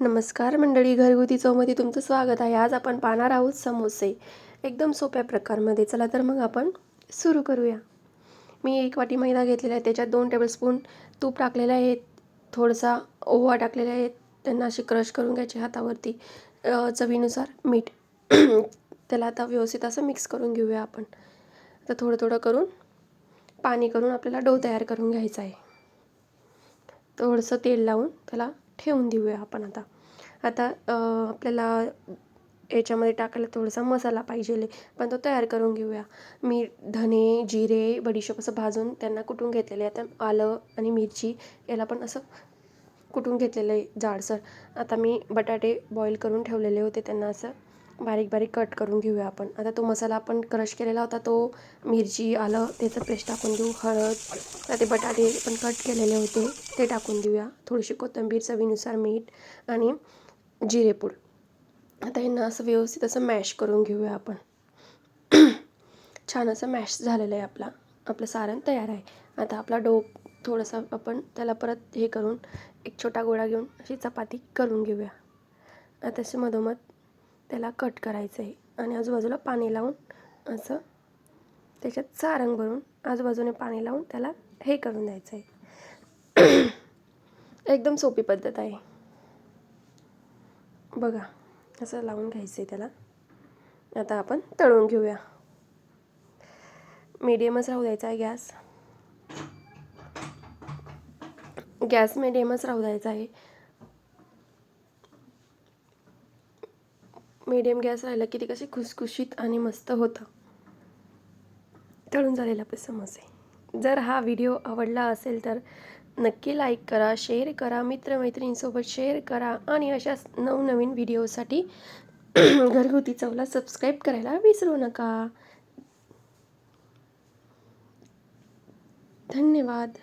नमस्कार मंडळी, घरगुती चवमध्ये तुमचं स्वागत आहे. आज आपण पाहणार आहोत समोसे एकदम सोप्या प्रकारमध्ये. चला तर मग आपण सुरू करूया. मी 1 वाटी मैदा घेतलेला आहे, त्याच्यात 2 टेबलस्पून तूप टाकलेलं आहे, थोडासा ओवा टाकलेला आहे, त्यांना असे क्रश करून घ्यायचे हातावरती. चवीनुसार मीठ. त्याला आता व्यवस्थित असं मिक्स करून घेऊया आपण. आता थोडं थोडं करून पाणी करून आपल्याला डो तयार करून घ्यायचा आहे. थोडंसं तेल लावून त्याला ठेवून देऊया आपण. आता आपल्याला याच्यामध्ये टाकायला थोडासा मसाला पाहिजे, पण तो तयार करून घेऊया. मी धने, जिरे, बडीशेप असं भाजून त्यांना कुटून घेतलेले आहे. आता आलं आणि मिरची याला पण असं कुटून घेतलेलं आहे जाडसर. आता मी बटाटे बॉईल करून ठेवलेले होते, त्यांना असं बारीक बारीक कट करून घेऊया आपण. आता तो मसाला आपण क्रश केलेला होता, तो मिरची, आलं त्याचं पेस्ट टाकून देऊ. हळद, आता ते बटाटे पण कट केलेले होते ते टाकून देऊया. थोडीशी कोथिंबीर, चवीनुसार मीठ आणि जिरेपूड. आता यांना असं व्यवस्थित असं मॅश करून घेऊया आपण. छान असं मॅश झालेलं आहे. आपलं सारण तयार आहे. आता आपला डो थोडासा आपण त्याला परत हे करून एक छोटा गोळा घेऊन अशी चपाती करून घेऊया. आता असे मधोमध त्याला कट करायचं आहे आणि आजूबाजूला पाणी लावून असं त्याच्यात सारंग भरून आजूबाजूने पाणी लावून त्याला हे करून द्यायचं आहे. एकदम सोपी पद्धत आहे बघा. असं लावून घ्यायचं आहे त्याला. आता आपण तळून घेऊया. मीडियमच राहू द्यायचा आहे गॅस मीडियमच राहू द्यायचा आहे. मीडियम गॅस राहिला की ते कसे खुसखुशीत आणि मस्त होतं. तळून झालेला आपले समोसे. जर हा व्हिडिओ आवडला असेल तर नक्की लाईक करा, शेअर करा, मित्रमैत्रिणींसोबत शेअर करा आणि अशाच नवनवीन व्हिडिओसाठी घरगुती चवला सबस्क्राईब करायला विसरू नका. धन्यवाद.